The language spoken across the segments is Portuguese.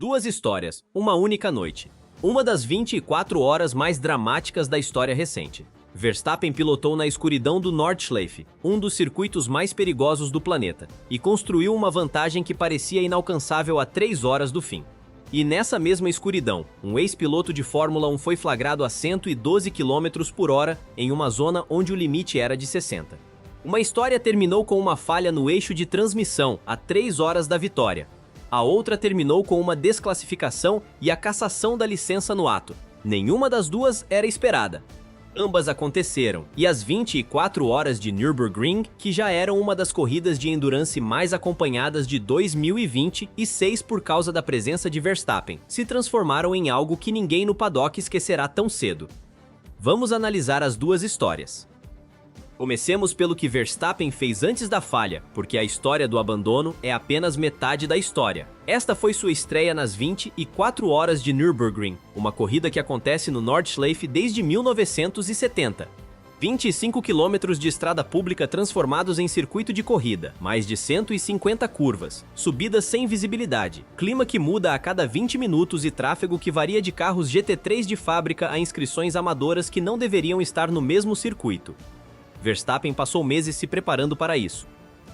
Duas histórias, uma única noite. Uma das 24 horas mais dramáticas da história recente. Verstappen pilotou na escuridão do Nordschleife, um dos circuitos mais perigosos do planeta, e construiu uma vantagem que parecia inalcançável a 3 horas do fim. E nessa mesma escuridão, um ex-piloto de Fórmula 1 foi flagrado a 112 km por hora em uma zona onde o limite era de 60. Uma história terminou com uma falha no eixo de transmissão a 3 horas da vitória. A outra terminou com uma desclassificação e a cassação da licença no ato. Nenhuma das duas era esperada. Ambas aconteceram, e as 24 horas de Nürburgring, que já eram uma das corridas de endurance mais acompanhadas de 2026 por causa da presença de Verstappen, se transformaram em algo que ninguém no paddock esquecerá tão cedo. Vamos analisar as duas histórias. Comecemos pelo que Verstappen fez antes da falha, porque a história do abandono é apenas metade da história. Esta foi sua estreia nas 24 horas de Nürburgring, uma corrida que acontece no Nordschleife desde 1970. 25 quilômetros de estrada pública transformados em circuito de corrida, mais de 150 curvas, subidas sem visibilidade, clima que muda a cada 20 minutos e tráfego que varia de carros GT3 de fábrica a inscrições amadoras que não deveriam estar no mesmo circuito. Verstappen passou meses se preparando para isso.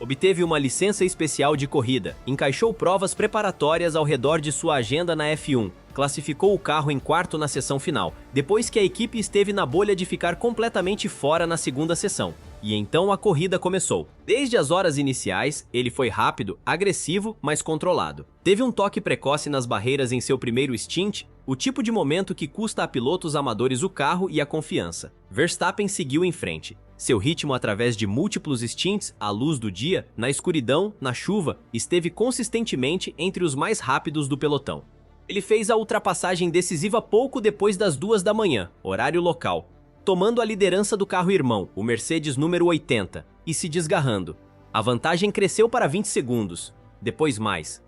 Obteve uma licença especial de corrida, encaixou provas preparatórias ao redor de sua agenda na F1, classificou o carro em quarto na sessão final, depois que a equipe esteve na bolha de ficar completamente fora na segunda sessão. E então a corrida começou. Desde as horas iniciais, ele foi rápido, agressivo, mas controlado. Teve um toque precoce nas barreiras em seu primeiro stint, o tipo de momento que custa a pilotos amadores o carro e a confiança. Verstappen seguiu em frente. Seu ritmo através de múltiplos stints, à luz do dia, na escuridão, na chuva, esteve consistentemente entre os mais rápidos do pelotão. Ele fez a ultrapassagem decisiva pouco depois das 2 da manhã, horário local, tomando a liderança do carro irmão, o Mercedes número 80, e se desgarrando. A vantagem cresceu para 20 segundos, depois mais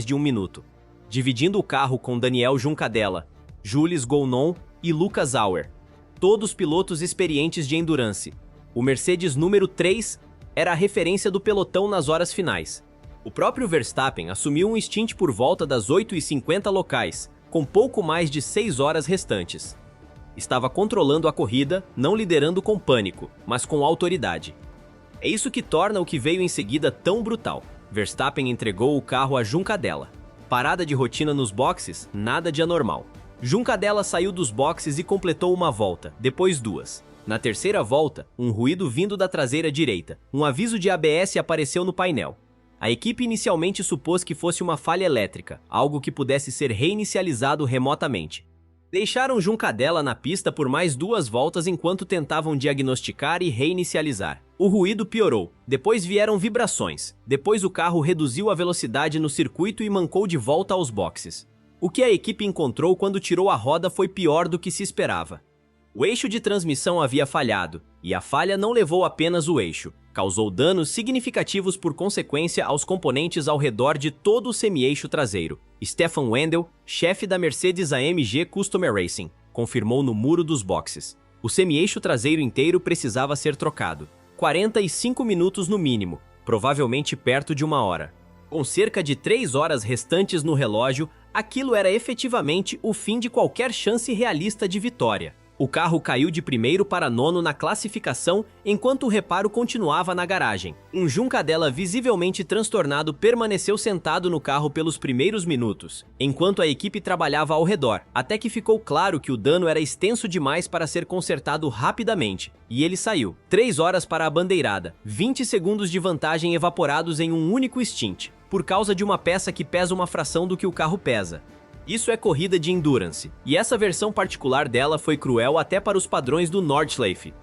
de 1 minuto, dividindo o carro com Daniel Juncadella, Jules Gounon e Lucas Auer, todos pilotos experientes de endurance. O Mercedes número 3 era a referência do pelotão nas horas finais. O próprio Verstappen assumiu um stint por volta das 8h50 locais, com pouco mais de 6 horas restantes. Estava controlando a corrida, não liderando com pânico, mas com autoridade. É isso que torna o que veio em seguida tão brutal. Verstappen entregou o carro a Juncadella. Parada de rotina nos boxes, nada de anormal. Juncadella saiu dos boxes e completou uma volta, depois 2. Na terceira volta, um ruído vindo da traseira direita. Um aviso de ABS apareceu no painel. A equipe inicialmente supôs que fosse uma falha elétrica, algo que pudesse ser reinicializado remotamente. Deixaram Juncadella na pista por mais 2 voltas enquanto tentavam diagnosticar e reinicializar. O ruído piorou, depois vieram vibrações, depois o carro reduziu a velocidade no circuito e mancou de volta aos boxes. O que a equipe encontrou quando tirou a roda foi pior do que se esperava. O eixo de transmissão havia falhado, e a falha não levou apenas o eixo. Causou danos significativos por consequência aos componentes ao redor de todo o semi-eixo traseiro. Stefan Wendell, chefe da Mercedes AMG Customer Racing, confirmou no muro dos boxes. O semi-eixo traseiro inteiro precisava ser trocado. 45 minutos no mínimo, provavelmente perto de 1 hora. Com cerca de 3 horas restantes no relógio, aquilo era efetivamente o fim de qualquer chance realista de vitória. O carro caiu de 1º para 9º na classificação enquanto o reparo continuava na garagem. Um Juncadella visivelmente transtornado permaneceu sentado no carro pelos primeiros minutos, enquanto a equipe trabalhava ao redor, até que ficou claro que o dano era extenso demais para ser consertado rapidamente, e ele saiu. 3 horas para a bandeirada, 20 segundos de vantagem evaporados em um único stint, por causa de uma peça que pesa uma fração do que o carro pesa. Isso é corrida de endurance, e essa versão particular dela foi cruel até para os padrões do Nordschleife.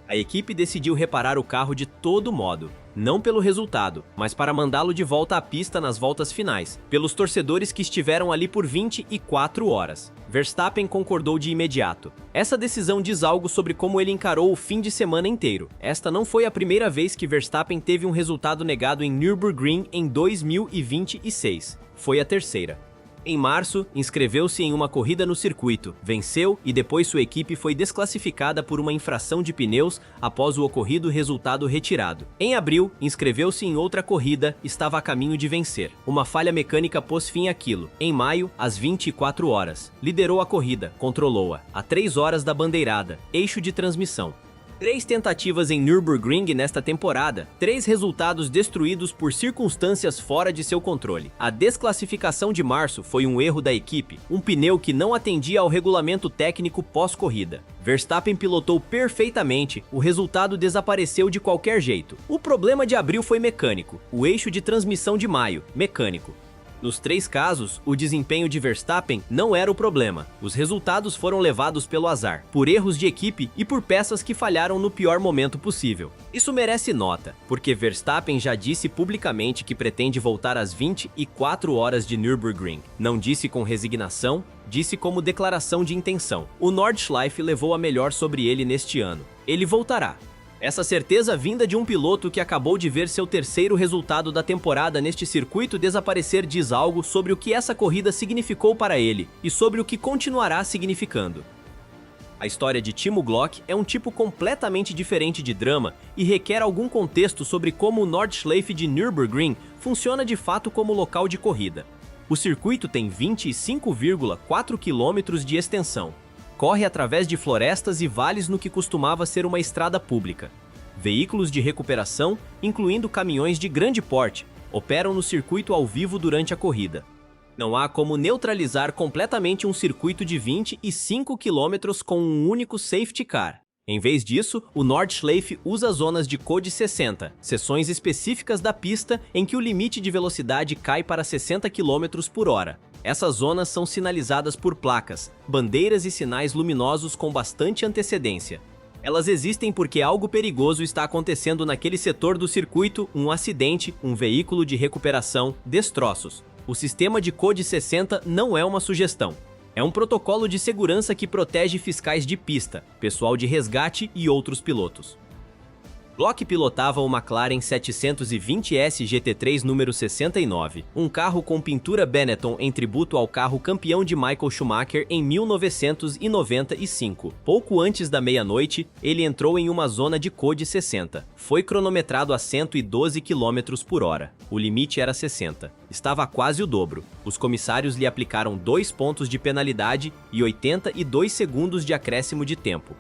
A equipe decidiu reparar o carro de todo modo, não pelo resultado, mas para mandá-lo de volta à pista nas voltas finais, pelos torcedores que estiveram ali por 24 horas. Verstappen concordou de imediato. Essa decisão diz algo sobre como ele encarou o fim de semana inteiro. Esta não foi a primeira vez que Verstappen teve um resultado negado em Nürburgring em 2026. Foi a terceira. Em março, inscreveu-se em uma corrida no circuito, venceu e depois sua equipe foi desclassificada por uma infração de pneus após o ocorrido resultado retirado. Em abril, inscreveu-se em outra corrida, estava a caminho de vencer. Uma falha mecânica pôs fim àquilo. Em maio, às 24 horas, liderou a corrida, controlou-a. A 3 horas da bandeirada, eixo de transmissão. 3 tentativas em Nürburgring nesta temporada, 3 resultados destruídos por circunstâncias fora de seu controle. A desclassificação de março foi um erro da equipe, um pneu que não atendia ao regulamento técnico pós-corrida. Verstappen pilotou perfeitamente, o resultado desapareceu de qualquer jeito. O problema de abril foi mecânico, o eixo de transmissão de maio, mecânico. Nos 3 casos, o desempenho de Verstappen não era o problema. Os resultados foram levados pelo azar, por erros de equipe e por peças que falharam no pior momento possível. Isso merece nota, porque Verstappen já disse publicamente que pretende voltar às 24 horas de Nürburgring. Não disse com resignação, disse como declaração de intenção. O Nordschleife levou a melhor sobre ele neste ano. Ele voltará. Essa certeza vinda de um piloto que acabou de ver seu terceiro resultado da temporada neste circuito desaparecer diz algo sobre o que essa corrida significou para ele e sobre o que continuará significando. A história de Timo Glock é um tipo completamente diferente de drama e requer algum contexto sobre como o Nordschleife de Nürburgring funciona de fato como local de corrida. O circuito tem 25,4 km de extensão. Corre através de florestas e vales no que costumava ser uma estrada pública. Veículos de recuperação, incluindo caminhões de grande porte, operam no circuito ao vivo durante a corrida. Não há como neutralizar completamente um circuito de 25 km com um único safety car. Em vez disso, o Nordschleife usa zonas de Code 60, seções específicas da pista em que o limite de velocidade cai para 60 km por hora. Essas zonas são sinalizadas por placas, bandeiras e sinais luminosos com bastante antecedência. Elas existem porque algo perigoso está acontecendo naquele setor do circuito, um acidente, um veículo de recuperação, destroços. O sistema de Code 60 não é uma sugestão. É um protocolo de segurança que protege fiscais de pista, pessoal de resgate e outros pilotos. Glock pilotava o McLaren 720S GT3 número 69, um carro com pintura Benetton em tributo ao carro campeão de Michael Schumacher em 1995. Pouco antes da meia-noite, ele entrou em uma zona de Code 60. Foi cronometrado a 112 km por hora. O limite era 60. Estava quase o dobro. Os comissários lhe aplicaram 2 pontos de penalidade e 82 segundos de acréscimo de tempo.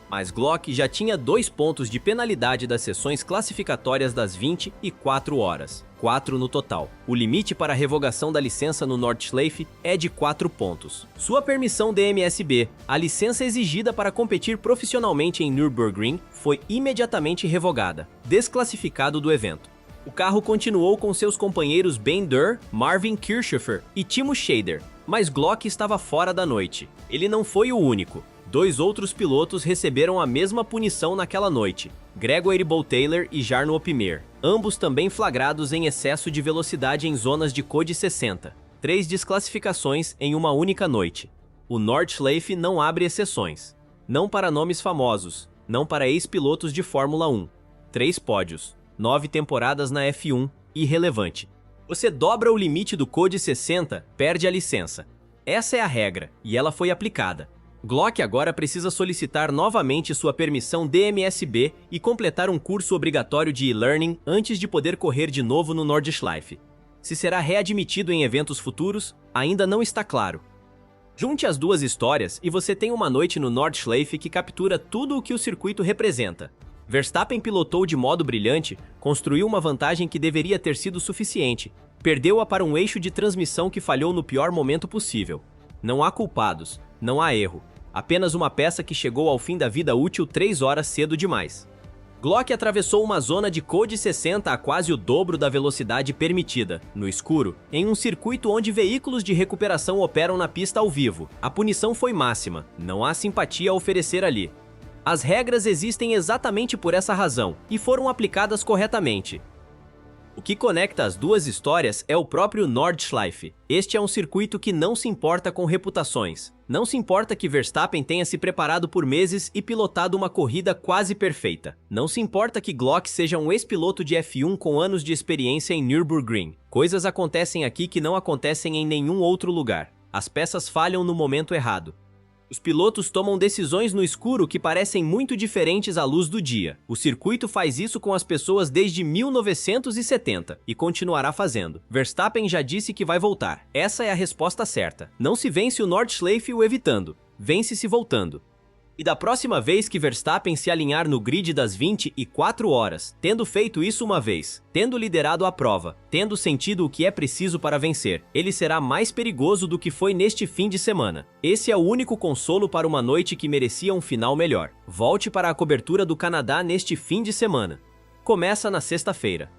Mas Glock já tinha 2 pontos de penalidade das sessões classificatórias das 24 horas, 4 no total. O limite para a revogação da licença no Nordschleife é de 4 pontos. Sua permissão DMSB, a licença exigida para competir profissionalmente em Nürburgring, foi imediatamente revogada, desclassificado do evento. O carro continuou com seus companheiros Ben Durr, Marvin Kirchhofer e Timo Scheider, mas Glock estava fora da noite. Ele não foi o único. 2 outros pilotos receberam a mesma punição naquela noite, Gregory Boutailer e Jarno Opmeer, ambos também flagrados em excesso de velocidade em zonas de Code 60. 3 desclassificações em uma única noite. O Nordschleife não abre exceções. Não para nomes famosos, não para ex-pilotos de Fórmula 1. 3 pódios, 9 temporadas na F1, irrelevante. Você dobra o limite do Code 60, perde a licença. Essa é a regra, e ela foi aplicada. Glock agora precisa solicitar novamente sua permissão DMSB e completar um curso obrigatório de e-learning antes de poder correr de novo no Nordschleife. Se será readmitido em eventos futuros, ainda não está claro. Junte as 2 histórias e você tem uma noite no Nordschleife que captura tudo o que o circuito representa. Verstappen pilotou de modo brilhante, construiu uma vantagem que deveria ter sido suficiente, perdeu-a para um eixo de transmissão que falhou no pior momento possível. Não há culpados, não há erro. Apenas uma peça que chegou ao fim da vida útil 3 horas cedo demais. Glock atravessou uma zona de Code 60 a quase o dobro da velocidade permitida, no escuro, em um circuito onde veículos de recuperação operam na pista ao vivo. A punição foi máxima, não há simpatia a oferecer ali. As regras existem exatamente por essa razão, e foram aplicadas corretamente. O que conecta as duas histórias é o próprio Nordschleife. Este é um circuito que não se importa com reputações. Não se importa que Verstappen tenha se preparado por meses e pilotado uma corrida quase perfeita. Não se importa que Glock seja um ex-piloto de F1 com anos de experiência em Nürburgring. Coisas acontecem aqui que não acontecem em nenhum outro lugar. As peças falham no momento errado. Os pilotos tomam decisões no escuro que parecem muito diferentes à luz do dia. O circuito faz isso com as pessoas desde 1970 e continuará fazendo. Verstappen já disse que vai voltar. Essa é a resposta certa. Não se vence o Nordschleife o evitando, vence-se voltando. E da próxima vez que Verstappen se alinhar no grid das 24 horas, tendo feito isso uma vez, tendo liderado a prova, tendo sentido o que é preciso para vencer, ele será mais perigoso do que foi neste fim de semana. Esse é o único consolo para uma noite que merecia um final melhor. Volte para a cobertura do Canadá neste fim de semana. Começa na sexta-feira.